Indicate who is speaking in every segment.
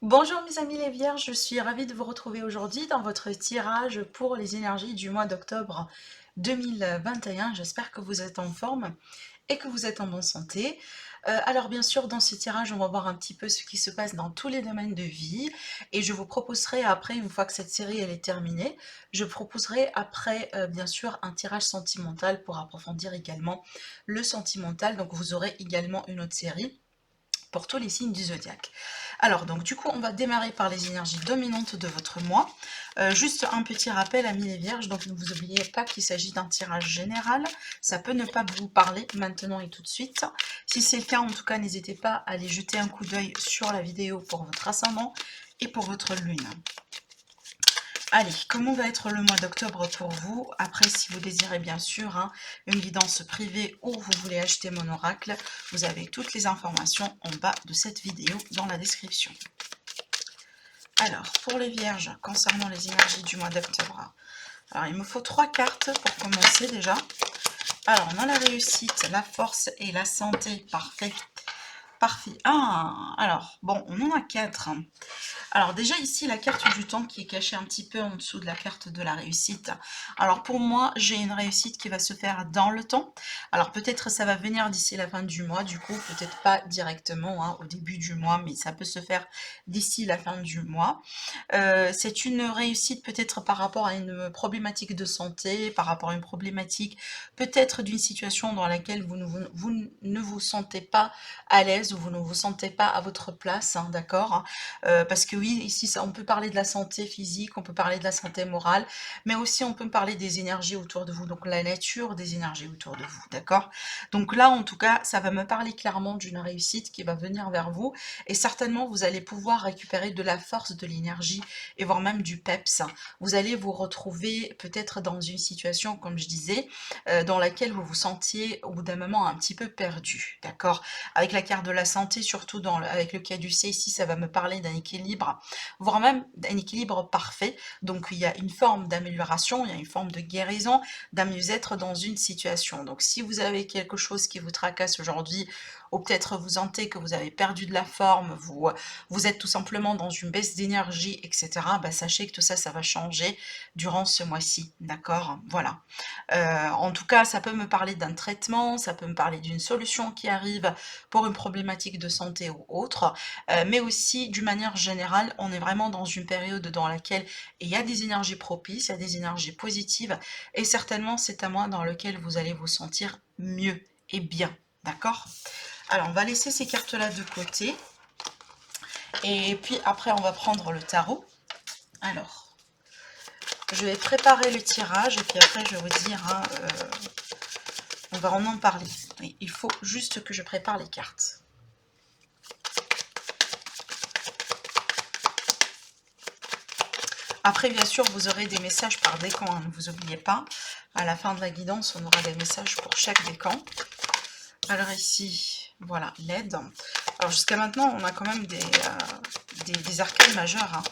Speaker 1: Bonjour mes amis les vierges, je suis ravie de vous retrouver aujourd'hui dans votre tirage pour les énergies du mois d'octobre 2021. J'espère que vous êtes en forme et que vous êtes en bonne santé. Alors bien sûr, dans ce tirage, on va voir un petit peu ce qui se passe dans tous les domaines de vie et je vous proposerai après, une fois que cette série elle est terminée, je proposerai après bien sûr un tirage sentimental pour approfondir également le sentimental. Donc vous aurez également une autre série pour tous les signes du zodiaque. Alors donc du coup on va démarrer par les énergies dominantes de votre mois. Juste un petit rappel amis les vierges, donc ne vous oubliez pas qu'il s'agit d'un tirage général, ça peut ne pas vous parler maintenant et tout de suite. Si c'est le cas en tout cas n'hésitez pas à aller jeter un coup d'œil sur la vidéo pour votre ascendant et pour votre lune. Allez, comment va être le mois d'octobre pour vous? Après, si vous désirez bien sûr une guidance privée ou vous voulez acheter mon oracle, vous avez toutes les informations en bas de cette vidéo dans la description. Alors, pour les vierges, concernant les énergies du mois d'octobre, alors il me faut 3 cartes pour commencer déjà. Alors, on a la réussite, la force et la santé, parfait. Parfait. Ah, alors, bon, on en a 4. Alors déjà ici, la carte du temps qui est cachée un petit peu en dessous de la carte de la réussite. Alors pour moi, j'ai une réussite qui va se faire dans le temps. Alors peut-être ça va venir d'ici la fin du mois, du coup peut-être pas directement au début du mois, mais ça peut se faire d'ici la fin du mois. C'est une réussite peut-être par rapport à une problématique de santé, par rapport à une problématique peut-être d'une situation dans laquelle vous ne vous sentez pas à l'aise ou vous ne vous sentez pas à votre place, d'accord. Parce que oui, ici on peut parler de la santé physique, on peut parler de la santé morale, mais aussi on peut parler des énergies autour de vous, donc la nature des énergies autour de vous, d'accord. Donc là en tout cas ça va me parler clairement d'une réussite qui va venir vers vous et certainement vous allez pouvoir récupérer de la force, de l'énergie et voire même du peps. Vous allez vous retrouver peut-être dans une situation, comme je disais, dans laquelle vous vous sentiez au bout d'un moment un petit peu perdu, d'accord. Avec la carte de la santé, surtout avec le cas du C ici, ça va me parler d'un équilibre, voire même d'un équilibre parfait. Donc il y a une forme d'amélioration, il y a une forme de guérison, d'un mieux-être dans une situation. Donc si vous avez quelque chose qui vous tracasse aujourd'hui, ou peut-être vous sentez que vous avez perdu de la forme, vous êtes tout simplement dans une baisse d'énergie, etc., bah, sachez que tout ça, ça va changer durant ce mois-ci, d'accord. Voilà. En tout cas, ça peut me parler d'un traitement, ça peut me parler d'une solution qui arrive pour une problématique de santé ou autre, mais aussi d'une manière générale, on est vraiment dans une période dans laquelle il y a des énergies propices, il y a des énergies positives, et certainement c'est un mois dans lequel vous allez vous sentir mieux et bien, d'accord. Alors, on va laisser ces cartes-là de côté. Et puis après, on va prendre le tarot. Alors, je vais préparer le tirage. Et puis après, je vais vous dire, on va en parler. Mais il faut juste que je prépare les cartes. Après, bien sûr, vous aurez des messages par décan. Hein, ne vous oubliez pas. À la fin de la guidance, on aura des messages pour chaque décan. Alors ici, voilà, l'aide. Alors jusqu'à maintenant, on a quand même des arcanes majeures. Hein.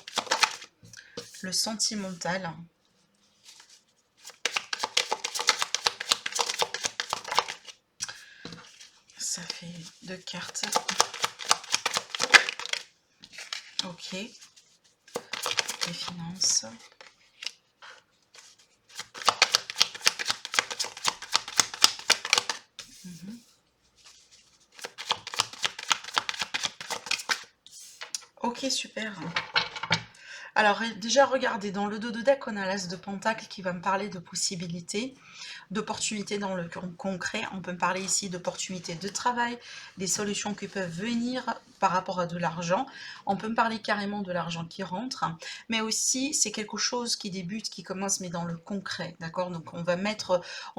Speaker 1: Le sentimental. Ça fait 2 cartes. Ok. Les finances. Ok, super. Alors, déjà, regardez, dans le dos de deck, on a l'as de pentacle qui va me parler de possibilités, d'opportunités dans le concret. On peut me parler ici d'opportunités de travail, des solutions qui peuvent venir par rapport à de l'argent. On peut me parler carrément de l'argent qui rentre, mais aussi c'est quelque chose qui débute, qui commence, mais dans le concret, d'accord. Donc on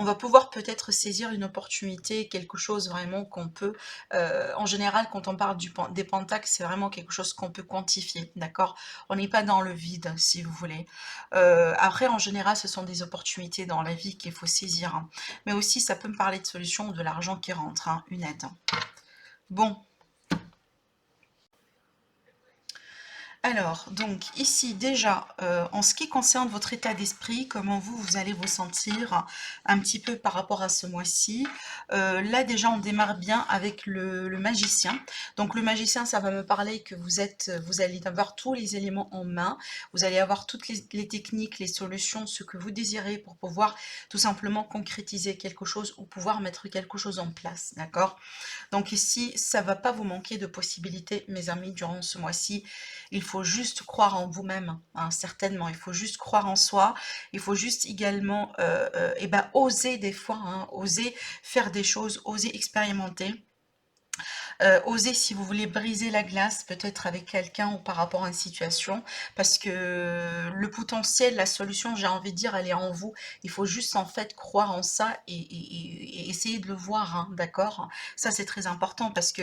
Speaker 1: va pouvoir peut-être saisir une opportunité, quelque chose vraiment qu'on peut, en général, quand on parle des pentacles, c'est vraiment quelque chose qu'on peut quantifier, d'accord. On n'est pas dans le vide, si vous voulez. Après, en général, ce sont des opportunités dans la vie qu'il faut saisir. Hein. Mais aussi, ça peut me parler de solutions ou de l'argent qui rentre, hein, une aide. Bon. Alors, donc ici déjà, en ce qui concerne votre état d'esprit, comment vous allez vous sentir un petit peu par rapport à ce mois-ci. Là déjà, on démarre bien avec le magicien. Donc le magicien, ça va me parler que vous allez avoir tous les éléments en main, vous allez avoir toutes les techniques, les solutions, ce que vous désirez pour pouvoir tout simplement concrétiser quelque chose ou pouvoir mettre quelque chose en place, d'accord? Donc ici, ça va pas vous manquer de possibilités, mes amis, durant ce mois-ci. Il faut juste croire en vous-même, hein, certainement. Il faut juste croire en soi. Il faut juste également eh ben, oser des fois, hein, oser faire des choses, oser expérimenter. Osez si vous voulez briser la glace, peut-être avec quelqu'un ou par rapport à une situation, parce que le potentiel, la solution, j'ai envie de dire, elle est en vous. Il faut juste en fait croire en ça et essayer de le voir, hein, d'accord? Ça, c'est très important parce que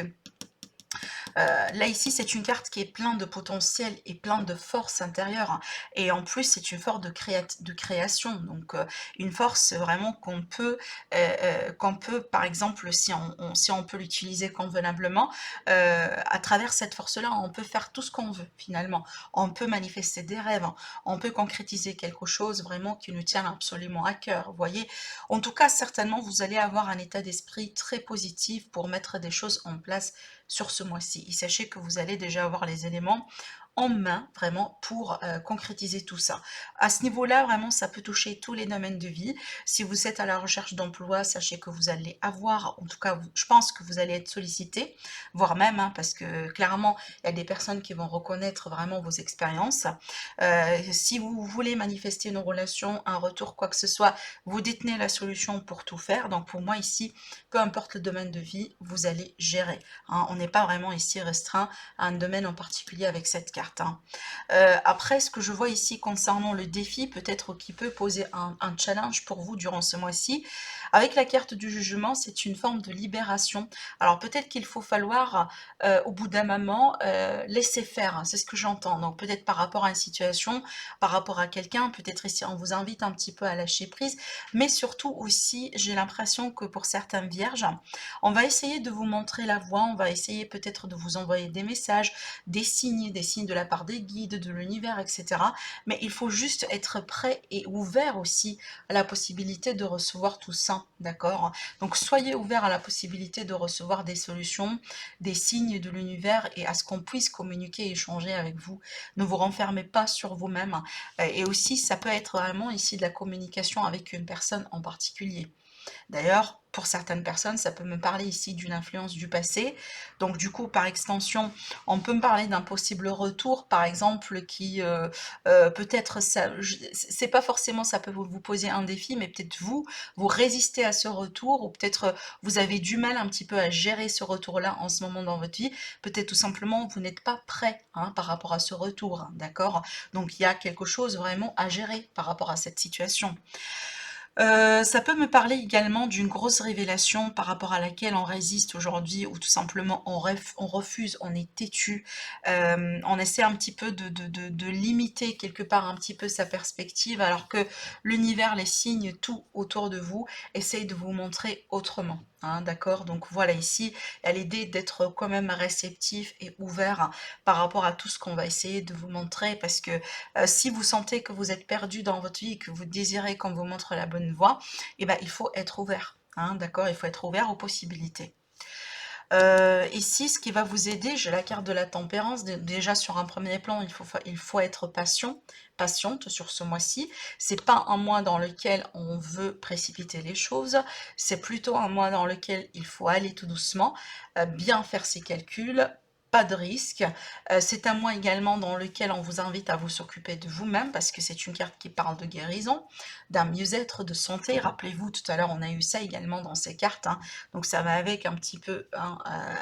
Speaker 1: là, ici, c'est une carte qui est pleine de potentiel et plein de force intérieure, hein. Et en plus, c'est une force de création. Donc, une force vraiment qu'on peut, par exemple, si on peut l'utiliser convenablement, à travers cette force-là, on peut faire tout ce qu'on veut, finalement. On peut manifester des rêves, hein. On peut concrétiser quelque chose vraiment qui nous tient absolument à cœur. Vous voyez, en tout cas, certainement, vous allez avoir un état d'esprit très positif pour mettre des choses en place sur ce mois-ci. Et sachez que vous allez déjà avoir les éléments en main vraiment pour concrétiser tout ça. À ce niveau-là, vraiment, ça peut toucher tous les domaines de vie. Si vous êtes à la recherche d'emploi, sachez que vous allez avoir, en tout cas, je pense que vous allez être sollicité, voire même, hein, parce que clairement, il y a des personnes qui vont reconnaître vraiment vos expériences. Si vous voulez manifester une relation, un retour, quoi que ce soit, vous détenez la solution pour tout faire. Donc pour moi ici, peu importe le domaine de vie, vous allez gérer, hein. On n'est pas vraiment ici restreint à un domaine en particulier avec cette carte, hein. Après, ce que je vois ici concernant le défi, peut-être qui peut poser un challenge pour vous durant ce mois-ci, avec la carte du jugement, c'est une forme de libération. Alors peut-être qu'il faut falloir, au bout d'un moment, laisser faire, hein, c'est ce que j'entends. Donc peut-être par rapport à une situation, par rapport à quelqu'un, peut-être ici on vous invite un petit peu à lâcher prise, mais surtout aussi, j'ai l'impression que pour certaines vierges, on va essayer de vous montrer la voie, on va essayer peut-être de vous envoyer des messages, des signes de la part des guides, de l'univers, etc. Mais il faut juste être prêt et ouvert aussi à la possibilité de recevoir tout ça, d'accord? Donc soyez ouvert à la possibilité de recevoir des solutions, des signes de l'univers et à ce qu'on puisse communiquer et échanger avec vous. Ne vous renfermez pas sur vous-même. Et aussi, ça peut être vraiment ici de la communication avec une personne en particulier. D'ailleurs, pour certaines personnes, ça peut me parler ici d'une influence du passé. Donc du coup, par extension, on peut me parler d'un possible retour, par exemple, qui peut-être, ça, c'est pas forcément, ça peut vous poser un défi, mais peut-être vous résistez à ce retour, ou peut-être vous avez du mal un petit peu à gérer ce retour-là en ce moment dans votre vie. Peut-être tout simplement, vous n'êtes pas prêt, hein, par rapport à ce retour, hein, d'accord? Donc il y a quelque chose vraiment à gérer par rapport à cette situation. Ça peut me parler également d'une grosse révélation par rapport à laquelle on résiste aujourd'hui ou tout simplement on refuse, on est têtu, on essaie un petit peu de limiter quelque part un petit peu sa perspective alors que l'univers, les signes, tout autour de vous essaye de vous montrer autrement, hein, d'accord? Donc voilà, ici, il y a l'idée d'être quand même réceptif et ouvert par rapport à tout ce qu'on va essayer de vous montrer parce que si vous sentez que vous êtes perdu dans votre vie, que vous désirez qu'on vous montre la bonne voie, eh ben, il faut être ouvert, hein, d'accord? Il faut être ouvert aux possibilités. Ici, ce qui va vous aider, j'ai la carte de la tempérance. Déjà, sur un premier plan, il faut être patiente sur ce mois-ci. C'est pas un mois dans lequel on veut précipiter les choses. C'est plutôt un mois dans lequel il faut aller tout doucement, bien faire ses calculs, pas de risque. C'est un mois également dans lequel on vous invite à vous occuper de vous-même parce que c'est une carte qui parle de guérison, d'un mieux-être, de santé. Rappelez-vous, tout à l'heure, on a eu ça également dans ces cartes, hein. Donc ça va avec un petit peu, hein,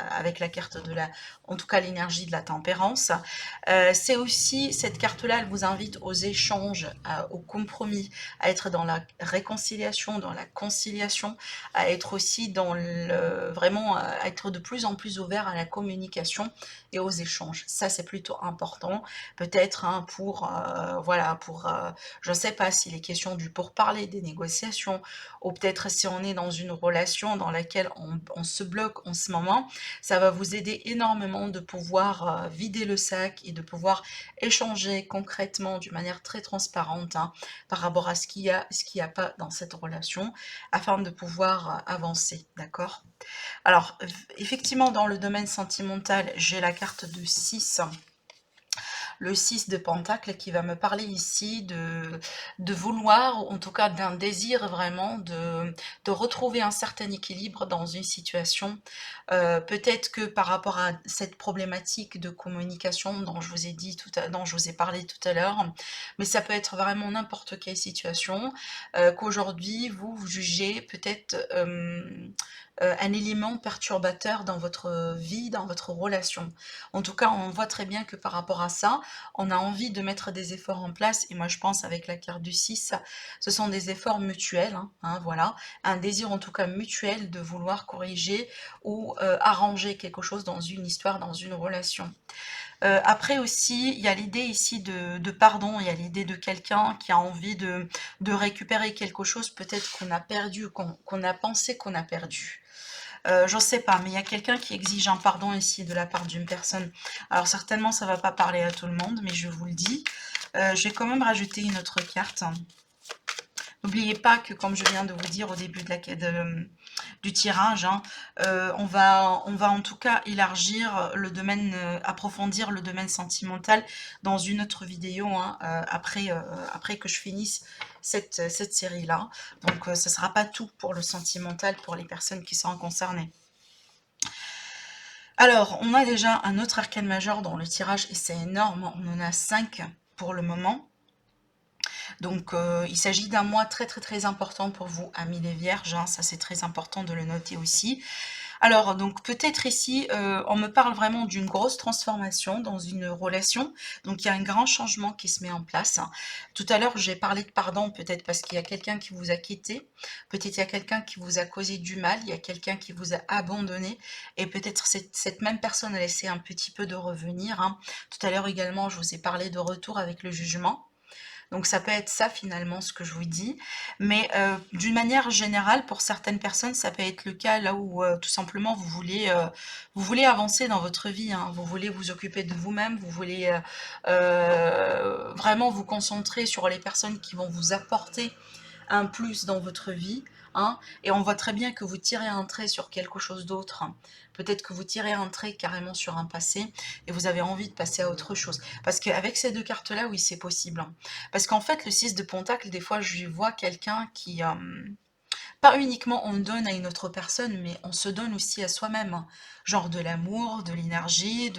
Speaker 1: avec la carte de la, en tout cas l'énergie de la tempérance. C'est aussi, cette carte-là, elle vous invite aux échanges, au compromis, à être dans la réconciliation, dans la conciliation, à être aussi dans le, vraiment, à être de plus en plus ouvert à la communication et aux échanges. Ça, c'est plutôt important. Peut-être hein, pour, voilà, pour, je ne sais pas s'il est question du pourparler, des négociations, ou peut-être si on est dans une relation dans laquelle on se bloque en ce moment, ça va vous aider énormément de pouvoir vider le sac et de pouvoir échanger concrètement d'une manière très transparente hein, par rapport à ce qu'il y a, ce qu'il n'y a pas dans cette relation, afin de pouvoir avancer, d'accord? Alors, effectivement, dans le domaine sentimental, j'ai la carte de 6, le 6 de Pentacle qui va me parler ici de vouloir, ou en tout cas d'un désir vraiment de retrouver un certain équilibre dans une situation. Peut-être que par rapport à cette problématique de communication dont je vous ai dit dont je vous ai parlé tout à l'heure, mais ça peut être vraiment n'importe quelle situation, qu'aujourd'hui vous jugez peut-être un élément perturbateur dans votre vie, dans votre relation. En tout cas, on voit très bien que par rapport à ça, on a envie de mettre des efforts en place, et moi je pense avec la carte du 6, ce sont des efforts mutuels, hein, voilà, un désir en tout cas mutuel de vouloir corriger ou arranger quelque chose dans une histoire, dans une relation. Après aussi, il y a l'idée ici de pardon, il y a l'idée de quelqu'un qui a envie de récupérer quelque chose peut-être qu'on a perdu, qu'on a pensé qu'on a perdu. Je sais pas, mais il y a quelqu'un qui exige un pardon ici de la part d'une personne. Alors certainement, ça va pas parler à tout le monde, mais je vous le dis. Je vais quand même rajouter une autre carte. N'oubliez pas que, comme je viens de vous dire au début du tirage, hein, on va en tout cas élargir le domaine, approfondir le domaine sentimental dans une autre vidéo, hein, après que je finisse cette série-là. Donc, ce ne sera pas tout pour le sentimental pour les personnes qui sont concernées. Alors, on a déjà un autre arcane majeur dans le tirage et c'est énorme. On en a 5 pour le moment. Donc, il s'agit d'un mois très très très important pour vous, amis les vierges, hein, ça c'est très important de le noter aussi. Alors, donc peut-être ici, on me parle vraiment d'une grosse transformation dans une relation, donc il y a un grand changement qui se met en place. Tout à l'heure, j'ai parlé de pardon, peut-être parce qu'il y a quelqu'un qui vous a quitté, peut-être il y a quelqu'un qui vous a causé du mal, il y a quelqu'un qui vous a abandonné, et peut-être cette même personne a laissé un petit peu de revenir, hein. Tout à l'heure également, je vous ai parlé de retour avec le jugement. Donc ça peut être ça finalement ce que je vous dis, mais d'une manière générale pour certaines personnes ça peut être le cas là où tout simplement vous voulez avancer dans votre vie, hein. Vous voulez vous occuper de vous-même, vous voulez vraiment vous concentrer sur les personnes qui vont vous apporter un plus dans votre vie, hein, et on voit très bien que vous tirez un trait sur quelque chose d'autre. Peut-être que vous tirez un trait carrément sur un passé et vous avez envie de passer à autre chose. Parce qu'avec ces deux cartes-là, oui, c'est possible, hein. Parce qu'en fait, le 6 de Pentacle, des fois, je vois quelqu'un qui... pas uniquement on donne à une autre personne, mais on se donne aussi à soi-même, hein. Genre de l'amour, de l'énergie,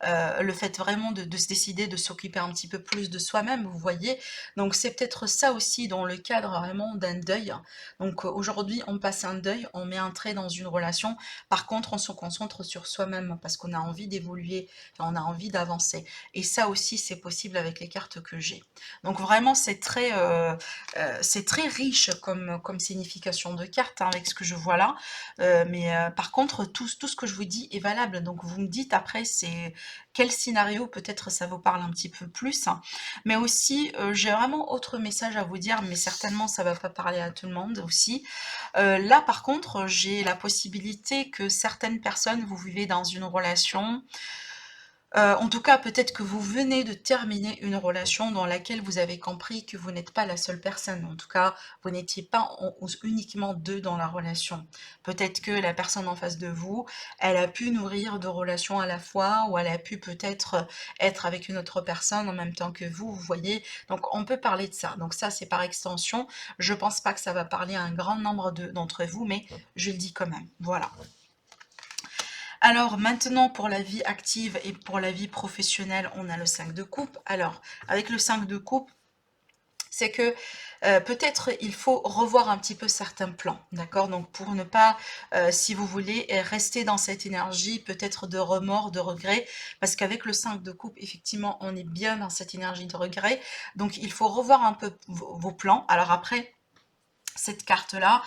Speaker 1: le fait vraiment de se décider de s'occuper un petit peu plus de soi-même, vous voyez. Donc c'est peut-être ça aussi dans le cadre vraiment d'un deuil. Donc aujourd'hui on passe un deuil, on met un trait dans une relation, par contre on se concentre sur soi-même parce qu'on a envie d'évoluer, on a envie d'avancer. Et ça aussi c'est possible avec les cartes que j'ai. Donc vraiment c'est très riche comme signification de carte, hein, avec ce que je vois là. Mais par contre, tout ce que je vous dis est valable. Donc vous me dites après, c'est quel scénario peut-être ça vous parle un petit peu plus, hein. Mais aussi, j'ai vraiment autre message à vous dire, mais certainement ça va pas parler à tout le monde aussi. Là, par contre, j'ai la possibilité que certaines personnes, vous vivez dans une relation, en tout cas, peut-être que vous venez de terminer une relation dans laquelle vous avez compris que vous n'êtes pas la seule personne. En tout cas, vous n'étiez pas uniquement deux dans la relation. Peut-être que la personne en face de vous, elle a pu nourrir deux relations à la fois, ou elle a pu peut-être être avec une autre personne en même temps que vous voyez. Donc, on peut parler de ça. Donc ça, c'est par extension. Je pense pas que ça va parler à un grand nombre d'entre vous, mais je le dis quand même. Voilà. Alors maintenant pour la vie active et pour la vie professionnelle, on a le 5 de coupe. Alors avec le 5 de coupe, c'est que peut-être il faut revoir un petit peu certains plans, d'accord? Donc pour ne pas, si vous voulez, rester dans cette énergie peut-être de remords, de regret, parce qu'avec le 5 de coupe, effectivement, on est bien dans cette énergie de regret. Donc il faut revoir un peu vos plans. Alors après, cette carte-là,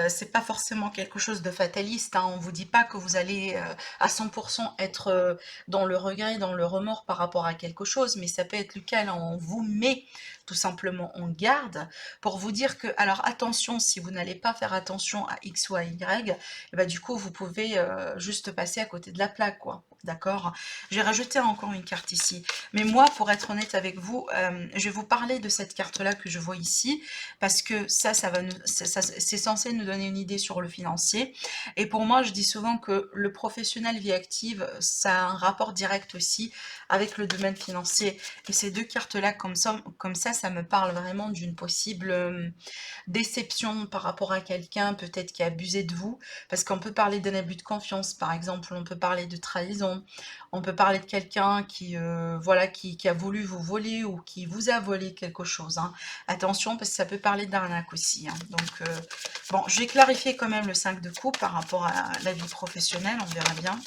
Speaker 1: c'est pas forcément quelque chose de fataliste, hein. On vous dit pas que vous allez à 100% être dans le regret, dans le remords par rapport à quelque chose, mais ça peut être le cas, là, on vous met tout simplement en garde pour vous dire que, alors attention, si vous n'allez pas faire attention à X ou à Y, et bah, du coup, vous pouvez juste passer à côté de la plaque, quoi. D'accord? J'ai rajouté encore une carte ici. Mais moi, pour être honnête avec vous, je vais vous parler de cette carte-là que je vois ici, parce que ça va c'est censé nous donner une idée sur le financier. Et pour moi, je dis souvent que le professionnel vie active, ça a un rapport direct aussi avec le domaine financier. Et ces deux cartes-là, ça me parle vraiment d'une possible déception par rapport à quelqu'un peut-être qui a abusé de vous, parce qu'on peut parler d'un abus de confiance, par exemple, on peut parler de trahison, on peut parler de quelqu'un qui, voilà, qui a voulu vous voler ou qui vous a volé quelque chose, hein. Attention, parce que ça peut parler d'arnaque aussi, hein. Donc, bon, je vais clarifier quand même le 5 de coupe par rapport à la vie professionnelle, on verra bien.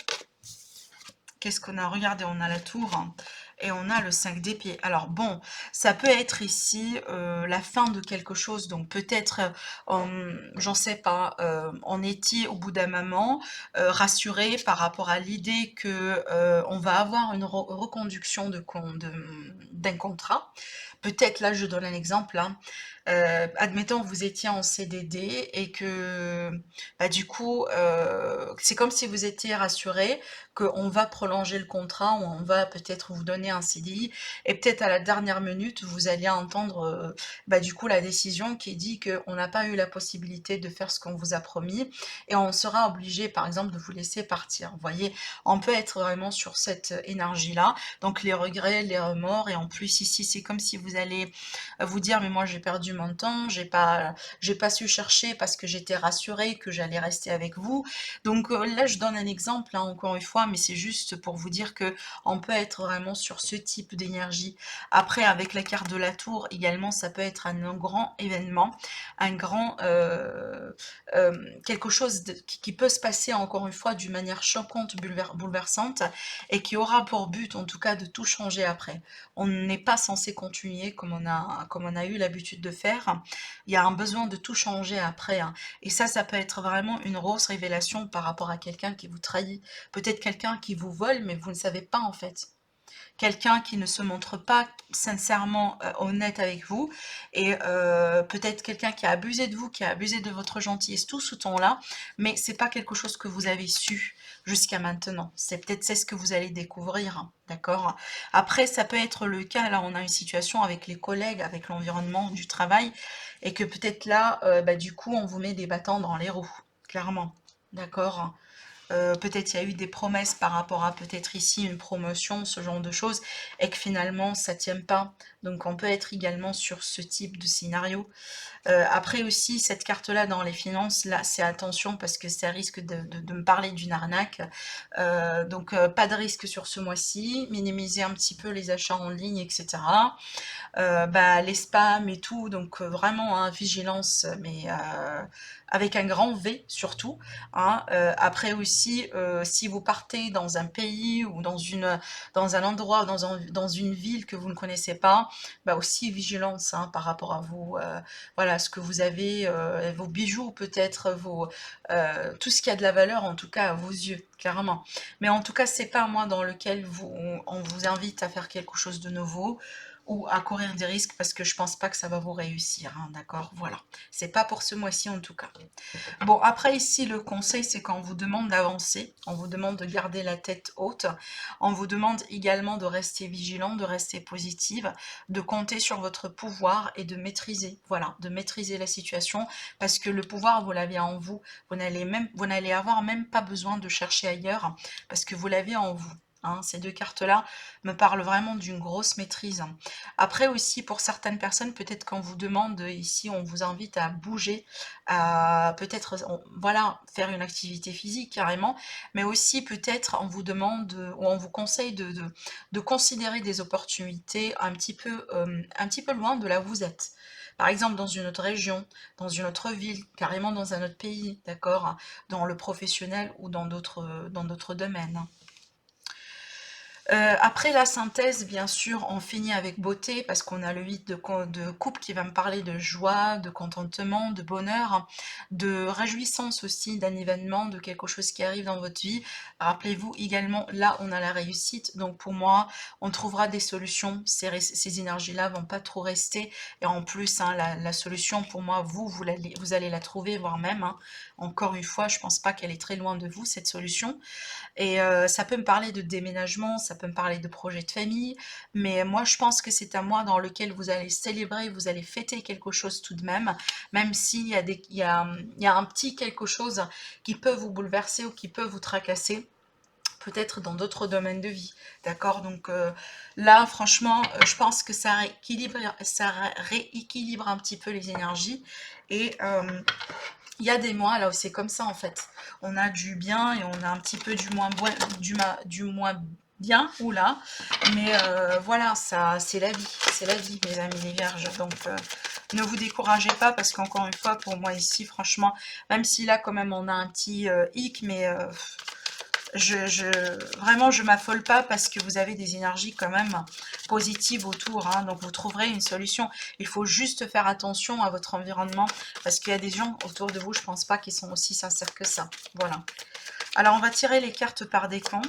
Speaker 1: Qu'est-ce qu'on a? Regardez, on a la tour, hein, et on a le 5 d'épée. Alors bon, ça peut être ici la fin de quelque chose, donc peut-être, j'en sais pas, on était au bout d'un moment rassuré par rapport à l'idée que on va avoir une reconduction d'un contrat. Peut-être, là je donne un exemple, hein, admettons vous étiez en CDD et que bah, du coup c'est comme si vous étiez rassuré qu'on va prolonger le contrat ou on va peut-être vous donner un CDI et peut-être à la dernière minute vous allez entendre bah, du coup la décision qui dit qu'on n'a pas eu la possibilité de faire ce qu'on vous a promis et on sera obligé par exemple de vous laisser partir. Vous voyez, on peut être vraiment sur cette énergie là, donc les regrets, les remords, et en plus ici c'est comme si vous allez vous dire mais moi j'ai perdu mon temps, j'ai pas su chercher parce que j'étais rassurée que j'allais rester avec vous. Donc là je donne un exemple, hein, encore une fois, mais c'est juste pour vous dire que on peut être vraiment sur ce type d'énergie. Après, avec la carte de la tour également, ça peut être un grand événement, un grand quelque chose qui peut se passer encore une fois d'une manière choquante, bouleversante, et qui aura pour but en tout cas de tout changer après. On n'est pas censé continuer comme on a eu l'habitude de faire. Il y a un besoin de tout changer après, hein. Et ça peut être vraiment une grosse révélation par rapport à quelqu'un qui vous trahit. Peut-être quelqu'un qui vous vole, mais vous ne savez pas en fait. Quelqu'un qui ne se montre pas sincèrement honnête avec vous, et peut-être quelqu'un qui a abusé de vous, qui a abusé de votre gentillesse, tout ce temps-là, mais c'est pas quelque chose que vous avez su jusqu'à maintenant. C'est ce que vous allez découvrir, hein, d'accord? Après, ça peut être le cas, là on a une situation avec les collègues, avec l'environnement du travail, et que peut-être là, bah, du coup, on vous met des bâtons dans les roues, clairement, d'accord? Peut-être il y a eu des promesses par rapport à peut-être ici une promotion, ce genre de choses, et que finalement ça ne tient pas. Donc on peut être également sur ce type de scénario. Après aussi, cette carte-là dans les finances, là c'est attention parce que ça risque de me parler d'une arnaque. Donc pas de risque sur ce mois-ci, minimiser un petit peu les achats en ligne, etc. Bah, les spams et tout, donc vraiment hein, vigilance, mais avec un grand V surtout, hein. Après aussi, si vous partez dans un pays ou dans un endroit, dans une ville que vous ne connaissez pas, bah aussi vigilance hein, par rapport à vous, voilà, ce que vous avez, vos bijoux peut-être, tout ce qui a de la valeur en tout cas à vos yeux, clairement. Mais en tout cas, c'est pas un mois dans lequel on vous invite à faire quelque chose de nouveau ou à courir des risques parce que je pense pas que ça va vous réussir, hein, d'accord? Voilà, c'est pas pour ce mois-ci en tout cas. Bon, après ici, le conseil, c'est qu'on vous demande d'avancer, on vous demande de garder la tête haute, on vous demande également de rester vigilant, de rester positive, de compter sur votre pouvoir et de maîtriser, voilà, de maîtriser la situation, parce que le pouvoir, vous l'avez en vous, vous n'allez avoir même pas besoin de chercher ailleurs, parce que vous l'avez en vous. Hein, ces deux cartes-là me parlent vraiment d'une grosse maîtrise. Après aussi, pour certaines personnes, peut-être qu'on vous demande, ici, on vous invite à bouger, à peut-être voilà, faire une activité physique carrément, mais aussi peut-être on vous demande ou on vous conseille de considérer des opportunités un petit peu loin de là où vous êtes. Par exemple, dans une autre région, dans une autre ville, carrément dans un autre pays, d'accord, dans le professionnel ou dans d'autres domaines. Après la synthèse, bien sûr, on finit avec beauté parce qu'on a le 8 de coupe qui va me parler de joie, de contentement, de bonheur, de réjouissance aussi, d'un événement, de quelque chose qui arrive dans votre vie. Rappelez-vous également, là, on a la réussite. Donc pour moi, on trouvera des solutions. Ces énergies-là vont pas trop rester. Et en plus, hein, la solution, pour moi, vous allez la trouver, voire même, hein. Encore une fois, je pense pas qu'elle est très loin de vous, cette solution. Et ça peut me parler de déménagement, ça peut me parler de projet de famille, mais moi je pense que c'est un mois dans lequel vous allez célébrer, vous allez fêter quelque chose tout de même s'il y a il y a un petit quelque chose qui peut vous bouleverser ou qui peut vous tracasser. Peut-être dans d'autres domaines de vie, d'accord? Donc là, franchement, je pense que ça rééquilibre un petit peu les énergies. Et il y a des mois là où c'est comme ça en fait. On a du bien et on a un petit peu du moins, du moins bien, ou là. Mais voilà, ça, c'est la vie, mes amis les vierges. Donc ne vous découragez pas parce qu'encore une fois, pour moi ici, franchement, même si là quand même on a un petit hic, mais vraiment, je m'affole pas parce que vous avez des énergies quand même positives autour, hein, donc vous trouverez une solution. Il faut juste faire attention à votre environnement parce qu'il y a des gens autour de vous, je pense pas qu'ils sont aussi sincères que ça. Voilà. Alors, on va tirer les cartes par décan.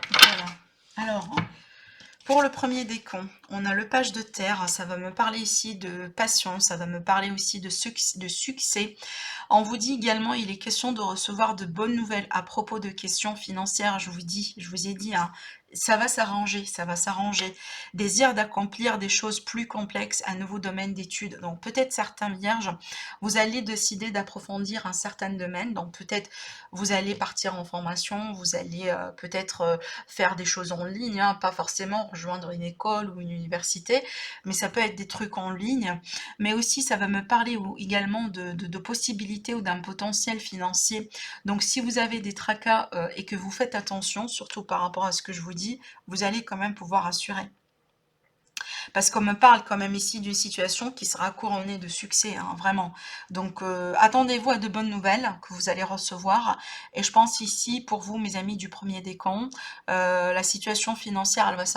Speaker 1: Voilà. Alors, pour le premier décan, on a le page de terre, ça va me parler ici de passion, ça va me parler aussi de succès. On vous dit également, il est question de recevoir de bonnes nouvelles à propos de questions financières, je vous ai dit, hein, ça va s'arranger, ça va s'arranger. Désir d'accomplir des choses plus complexes, un nouveau domaine d'études. Donc peut-être certains vierges, vous allez décider d'approfondir un certain domaine, donc peut-être vous allez partir en formation, vous allez peut-être faire des choses en ligne, hein, pas forcément rejoindre une école ou une université, mais ça peut être des trucs en ligne. Mais aussi, ça va me parler également de possibilités ou d'un potentiel financier. Donc, si vous avez des tracas et que vous faites attention, surtout par rapport à ce que je vous dis, vous allez quand même pouvoir assurer. Parce qu'on me parle quand même ici d'une situation qui sera couronnée de succès, hein, vraiment. Donc, attendez-vous à de bonnes nouvelles que vous allez recevoir. Et je pense ici, pour vous, mes amis du premier décan, la situation financière, elle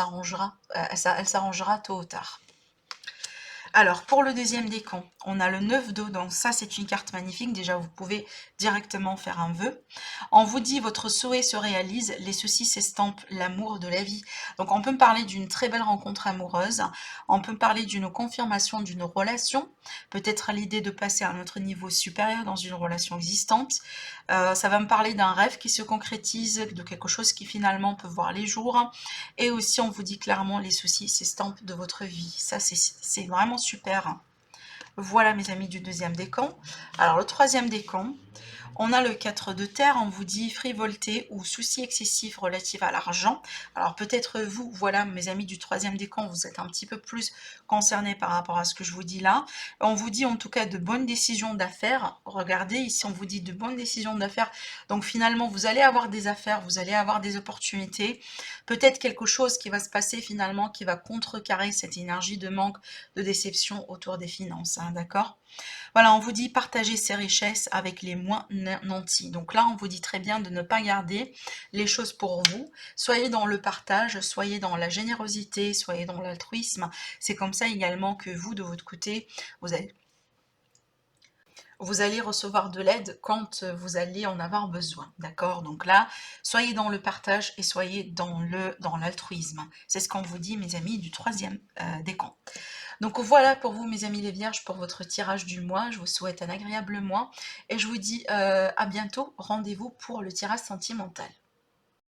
Speaker 1: s'arrangera tôt ou tard. Alors, pour le deuxième décan, on a le 9 d'eau, donc ça c'est une carte magnifique, déjà vous pouvez directement faire un vœu. On vous dit votre souhait se réalise, les soucis s'estampent, l'amour de la vie. Donc on peut me parler d'une très belle rencontre amoureuse, on peut me parler d'une confirmation d'une relation, peut-être à l'idée de passer à un autre niveau supérieur dans une relation existante. Ça va me parler d'un rêve qui se concrétise, de quelque chose qui finalement peut voir les jours. Et aussi, on vous dit clairement, les soucis s'estampent de votre vie. Ça, c'est vraiment super. Voilà, mes amis du deuxième décan. Alors, le troisième décan, on a le 4 de terre, on vous dit frivolité ou souci excessif relatif à l'argent. Alors peut-être vous, voilà mes amis du troisième décan, vous êtes un petit peu plus concernés par rapport à ce que je vous dis là. On vous dit en tout cas de bonnes décisions d'affaires. Regardez, ici on vous dit de bonnes décisions d'affaires. Donc finalement, vous allez avoir des affaires, vous allez avoir des opportunités. Peut-être quelque chose qui va se passer finalement, qui va contrecarrer cette énergie de manque, de déception autour des finances, hein, d'accord ? Voilà, on vous dit partager ses richesses avec les moins nantis. Donc là, on vous dit très bien de ne pas garder les choses pour vous. Soyez dans le partage, soyez dans la générosité, soyez dans l'altruisme. C'est comme ça également que vous, de votre côté, vous allez recevoir de l'aide quand vous allez en avoir besoin, d'accord? Donc là, soyez dans le partage et soyez dans l'altruisme. C'est ce qu'on vous dit, mes amis, du troisième décan. Donc voilà pour vous, mes amis les vierges, pour votre tirage du mois. Je vous souhaite un agréable mois et je vous dis à bientôt. Rendez-vous pour le tirage sentimental.